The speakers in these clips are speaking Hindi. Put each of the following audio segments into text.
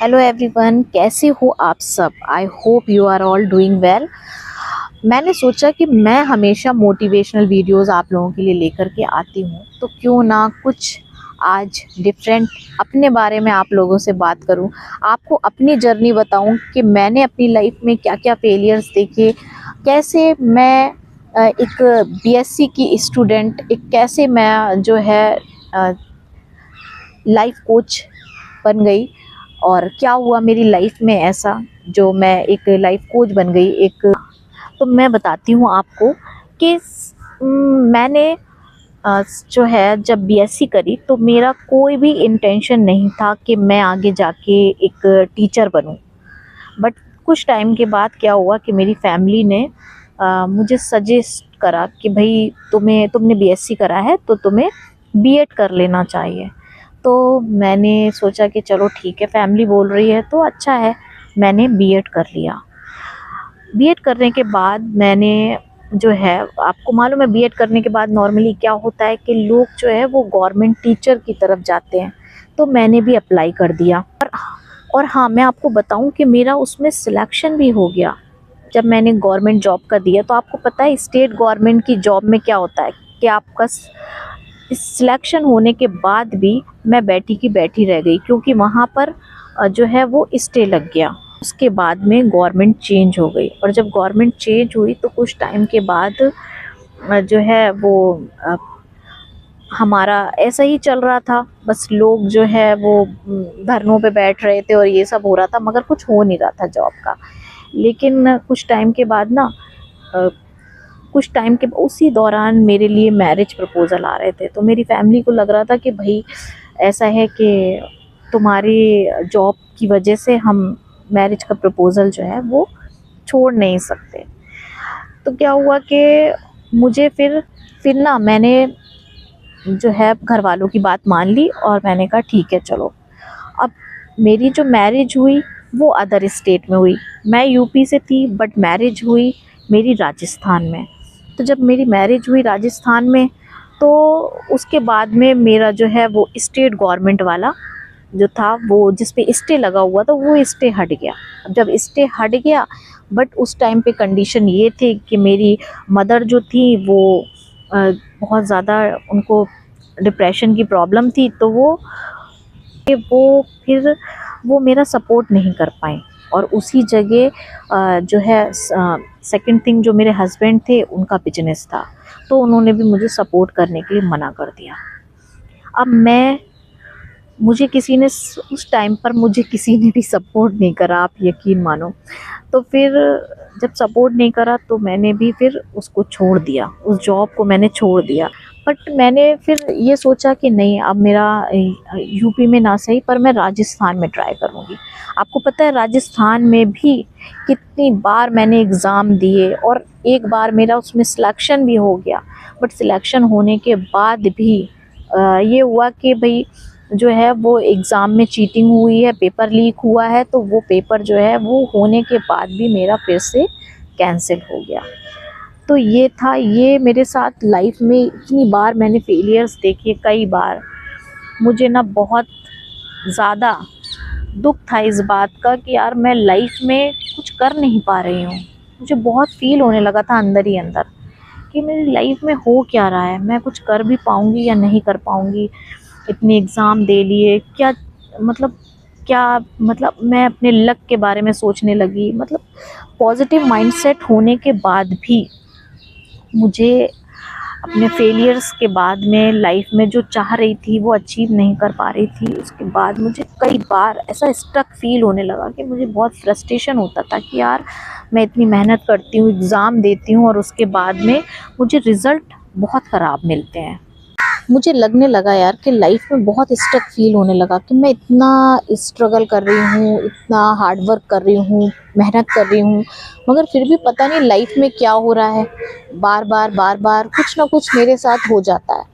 हेलो एवरीवन, कैसे हो आप सब। I hope you are all doing well. मैंने सोचा कि मैं हमेशा मोटिवेशनल वीडियोस आप लोगों के लिए लेकर के आती हूँ, तो क्यों ना कुछ आज डिफरेंट अपने बारे में आप लोगों से बात करूँ, आपको अपनी जर्नी बताऊँ कि मैंने अपनी लाइफ में क्या क्या फेलियर्स देखे, कैसे मैं एक बीएससी की स्टूडेंट, एक कैसे मैं जो है लाइफ कोच बन गई, और क्या हुआ मेरी लाइफ में ऐसा जो मैं एक लाइफ कोच बन गई। एक तो मैं बताती हूँ आपको कि मैंने जो है जब बीएससी करी तो मेरा कोई भी इंटेंशन नहीं था कि मैं आगे जाके एक टीचर बनूं। बट कुछ टाइम के बाद क्या हुआ कि मेरी फैमिली ने मुझे सजेस्ट करा कि भाई तुमने बीएससी करा है तो तुम्हें बीएड कर लेना चाहिए। तो मैंने सोचा कि चलो ठीक है, फैमिली बोल रही है तो अच्छा है। मैंने बीएड कर लिया। बीएड करने के बाद मैंने जो है, आपको मालूम है बीएड करने के बाद नॉर्मली क्या होता है कि लोग जो है वो गवर्नमेंट टीचर की तरफ जाते हैं। तो मैंने भी अप्लाई कर दिया, और हाँ, मैं आपको बताऊं कि मेरा उसमें सिलेक्शन भी हो गया। जब मैंने गवर्नमेंट जॉब का दिया तो आपको पता है स्टेट गवर्नमेंट की जॉब में क्या होता है कि आपका सिलेक्शन होने के बाद भी मैं बैठी की बैठी रह गई, क्योंकि वहाँ पर जो है वो स्टे लग गया। उसके बाद में गवर्नमेंट चेंज हो गई, और जब गवर्नमेंट चेंज हुई तो कुछ टाइम के बाद जो है वो हमारा ऐसा ही चल रहा था। बस लोग जो है वो धरनों पे बैठ रहे थे और ये सब हो रहा था, मगर कुछ हो नहीं रहा था जॉब का। लेकिन कुछ टाइम के बाद ना कुछ टाइम के उसी दौरान मेरे लिए मैरिज प्रपोज़ल आ रहे थे। तो मेरी फैमिली को लग रहा था कि भाई ऐसा है कि तुम्हारी जॉब की वजह से हम मैरिज का प्रपोज़ल जो है वो छोड़ नहीं सकते। तो क्या हुआ कि मुझे फिर ना मैंने जो है घर वालों की बात मान ली, और मैंने कहा ठीक है चलो। अब मेरी जो मैरिज हुई वो अदर स्टेट में हुई। मैं यूपी से थी बट मैरिज हुई मेरी राजस्थान में। तो जब मेरी मैरिज हुई राजस्थान में, तो उसके बाद में मेरा जो है वो स्टेट गवर्नमेंट वाला जो था, वो जिस पे स्टे लगा हुआ था, वो स्टे हट गया। अब जब स्टे हट गया, बट उस टाइम पे कंडीशन ये थी कि मेरी मदर जो थी वो बहुत ज़्यादा उनको डिप्रेशन की प्रॉब्लम थी। तो वो मेरा सपोर्ट नहीं कर पाए। और उसी जगह जो है सेकंड थिंग, जो मेरे हस्बैंड थे उनका बिजनेस था, तो उन्होंने भी मुझे सपोर्ट करने के लिए मना कर दिया। अब मुझे किसी ने उस टाइम पर मुझे किसी ने भी सपोर्ट नहीं करा, आप यकीन मानो। तो फिर जब सपोर्ट नहीं करा तो मैंने भी फिर उसको छोड़ दिया, उस जॉब को मैंने छोड़ दिया। बट मैंने फिर ये सोचा कि नहीं, अब मेरा यूपी में ना सही पर मैं राजस्थान में ट्राई करूँगी। आपको पता है राजस्थान में भी कितनी बार मैंने एग्ज़ाम दिए, और एक बार मेरा उसमें सिलेक्शन भी हो गया। बट सिलेक्शन होने के बाद भी ये हुआ कि भाई जो है वो एग्ज़ाम में चीटिंग हुई है, पेपर लीक हुआ है। तो वो पेपर जो है वो होने के बाद भी मेरा फिर से कैंसिल हो गया। तो ये था, ये मेरे साथ लाइफ में इतनी बार मैंने फेलियर्स देखे, कई बार मुझे ना बहुत ज़्यादा दुख था इस बात का कि यार मैं लाइफ में कुछ कर नहीं पा रही हूँ। मुझे बहुत फील होने लगा था अंदर ही अंदर कि मेरी लाइफ में हो क्या रहा है, मैं कुछ कर भी पाऊँगी या नहीं कर पाऊँगी। इतने एग्ज़ाम दे लिए, मतलब क्या मतलब मैं अपने लक के बारे में सोचने लगी। मतलब पॉजिटिव माइंडसेट होने के बाद भी मुझे अपने फेलियर्स के बाद में लाइफ में जो चाह रही थी वो अचीव नहीं कर पा रही थी। उसके बाद मुझे कई बार ऐसा स्टक फील होने लगा कि मुझे बहुत फ्रस्ट्रेशन होता था कि यार मैं इतनी मेहनत करती हूँ, एग्ज़ाम देती हूँ, और उसके बाद में मुझे रिज़ल्ट बहुत ख़राब मिलते हैं। मुझे लगने लगा यार कि लाइफ में बहुत स्टक फील होने लगा कि मैं इतना स्ट्रगल कर रही हूँ, इतना हार्ड वर्क कर रही हूँ, मेहनत कर रही हूँ, मगर फिर भी पता नहीं लाइफ में क्या हो रहा है। बार बार कुछ ना कुछ मेरे साथ हो जाता है।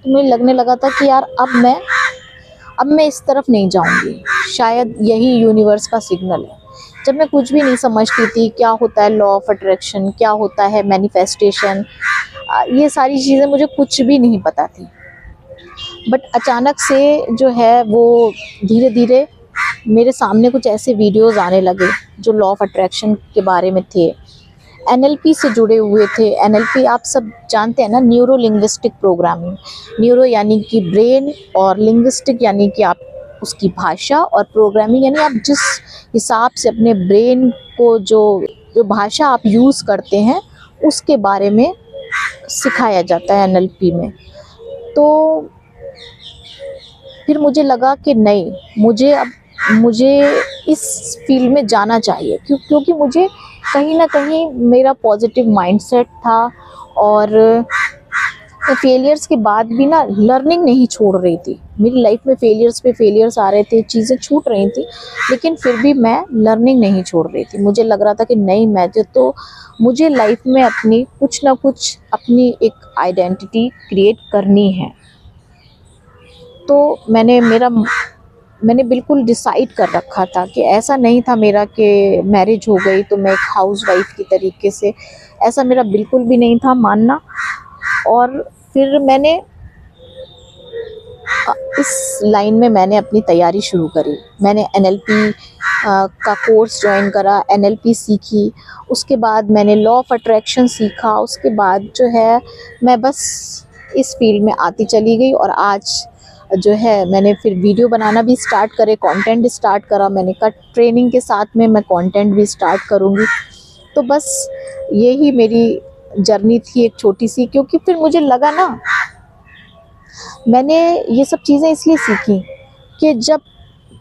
तो मुझे लगने लगा था कि यार अब मैं इस तरफ नहीं जाऊँगी, शायद यही यूनिवर्स का सिग्नल है। जब मैं कुछ भी नहीं समझती थी क्या होता है लॉ ऑफ अट्रैक्शन, क्या होता है मैनिफेस्टेशन, ये सारी चीज़ें मुझे कुछ भी नहीं पता थी। बट अचानक से जो है वो धीरे धीरे मेरे सामने कुछ ऐसे वीडियोस आने लगे जो लॉ ऑफ अट्रैक्शन के बारे में थे, एनएलपी से जुड़े हुए थे। एनएलपी आप सब जानते हैं ना, न्यूरो लिंग्विस्टिक प्रोग्रामिंग। न्यूरो यानी कि ब्रेन, और लिंग्विस्टिक यानी कि आप उसकी भाषा, और प्रोग्रामिंग यानी आप जिस हिसाब से अपने ब्रेन को जो भाषा आप यूज़ करते हैं उसके बारे में सिखाया जाता है एनएलपी में। तो फिर मुझे लगा कि नहीं, मुझे इस फील्ड में जाना चाहिए, क्योंकि मुझे कहीं ना कहीं मेरा पॉजिटिव माइंडसेट था, और फेलियर्स के बाद भी ना लर्निंग नहीं छोड़ रही थी। मेरी लाइफ में फेलियर्स पे फेलियर्स आ रहे थे, चीज़ें छूट रही थी, लेकिन फिर भी मैं लर्निंग नहीं छोड़ रही थी। मुझे लग रहा था कि नहीं, मुझे लाइफ में अपनी कुछ ना कुछ अपनी एक आइडेंटिटी क्रिएट करनी है। तो मैंने बिल्कुल डिसाइड कर रखा था कि ऐसा नहीं था मेरा कि मैरिज हो गई तो मैं एक हाउसवाइफ की तरीके से, ऐसा मेरा बिल्कुल भी नहीं था मानना। और फिर मैंने इस लाइन में मैंने अपनी तैयारी शुरू करी। मैंने एनएलपी का कोर्स ज्वाइन करा, एनएलपी सीखी, उसके बाद मैंने लॉ ऑफ अट्रैक्शन सीखा। उसके बाद जो है मैं बस इस फील्ड में आती चली गई, और आज जो है मैंने फिर वीडियो बनाना भी स्टार्ट करे, कंटेंट स्टार्ट करा। मैंने कहा ट्रेनिंग के साथ में मैं कंटेंट भी स्टार्ट करूँगी। तो बस यही मेरी जर्नी थी एक छोटी सी, क्योंकि फिर मुझे लगा ना, मैंने ये सब चीज़ें इसलिए सीखी कि जब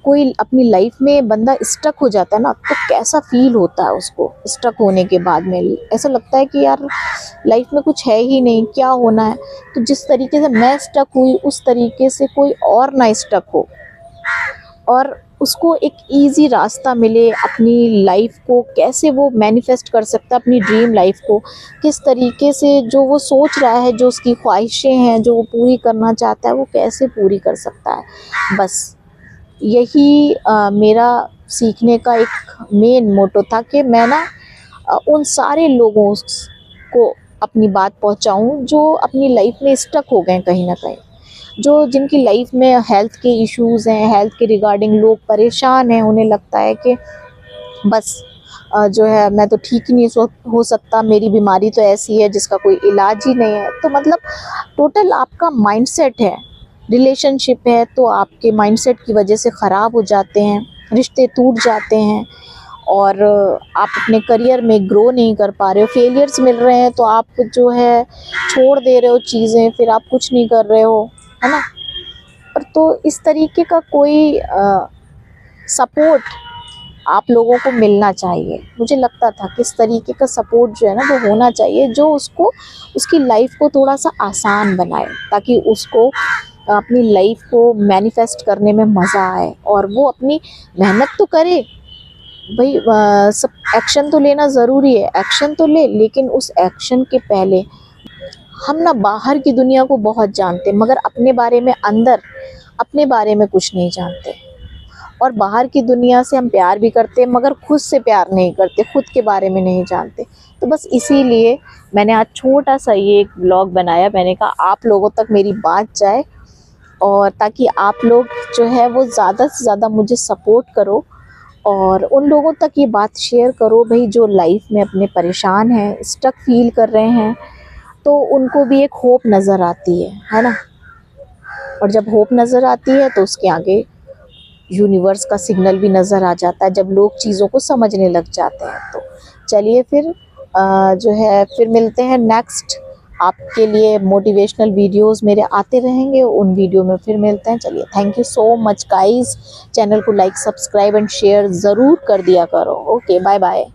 कोई अपनी लाइफ में बंदा स्टक हो जाता है ना, तो कैसा फील होता है उसको स्टक होने के बाद में। ऐसा लगता है कि यार लाइफ में कुछ है ही नहीं, क्या होना है। तो जिस तरीके से मैं स्टक हुई, उस तरीके से कोई और ना स्टक हो, और उसको एक इजी रास्ता मिले अपनी लाइफ को कैसे वो मैनिफेस्ट कर सकता है, अपनी ड्रीम लाइफ को किस तरीके से, जो वो सोच रहा है, जो उसकी ख्वाहिशें हैं, जो वो पूरी करना चाहता है, वो कैसे पूरी कर सकता है। बस यही मेरा सीखने का एक मेन मोटो था कि मैं ना उन सारे लोगों को अपनी बात पहुंचाऊं जो अपनी लाइफ में स्टक हो गए कहीं ना कहीं, जिनकी लाइफ में हेल्थ के इश्यूज़ हैं, हेल्थ के रिगार्डिंग लोग परेशान हैं। उन्हें लगता है कि बस जो है मैं तो ठीक ही नहीं हो सकता, मेरी बीमारी तो ऐसी है जिसका कोई इलाज ही नहीं है। तो मतलब टोटल आपका माइंडसेट है, रिलेशनशिप है, तो आपके माइंडसेट की वजह से ख़राब हो जाते हैं, रिश्ते टूट जाते हैं, और आप अपने करियर में ग्रो नहीं कर पा रहे हो। फेलियर्स मिल रहे हैं तो आप जो है छोड़ दे रहे हो चीज़ें, फिर आप कुछ नहीं कर रहे हो, है ना। और तो इस तरीके का कोई सपोर्ट आप लोगों को मिलना चाहिए। मुझे लगता था कि इस तरीके का सपोर्ट जो है ना वो होना चाहिए, जो उसको उसकी लाइफ को थोड़ा सा आसान बनाए, ताकि उसको अपनी लाइफ को मैनिफेस्ट करने में मज़ा आए, और वो अपनी मेहनत तो करे भाई। सब एक्शन तो लेना ज़रूरी है, एक्शन तो ले, लेकिन उस एक्शन के पहले हम ना बाहर की दुनिया को बहुत जानते, मगर अपने बारे में अपने बारे में कुछ नहीं जानते। और बाहर की दुनिया से हम प्यार भी करते, मगर खुद से प्यार नहीं करते, खुद के बारे में नहीं जानते। तो बस इसीलिए मैंने आज छोटा सा ये एक व्लॉग बनाया। मैंने कहा आप लोगों तक मेरी बात जाए, और ताकि आप लोग जो है वो ज़्यादा से ज़्यादा मुझे सपोर्ट करो, और उन लोगों तक ये बात शेयर करो भाई जो लाइफ में अपने परेशान हैं, स्टक फील कर रहे हैं, तो उनको भी एक होप नज़र आती है ना। और जब होप नज़र आती है तो उसके आगे यूनिवर्स का सिग्नल भी नज़र आ जाता है, जब लोग चीज़ों को समझने लग जाते हैं। तो चलिए फिर जो है फिर मिलते हैं नेक्स्ट। आपके लिए मोटिवेशनल वीडियोस मेरे आते रहेंगे, उन वीडियो में फिर मिलते हैं। चलिए, thank you so much guys. Channel को लाइक, सब्सक्राइब एंड शेयर ज़रूर कर दिया करो। Okay, bye bye.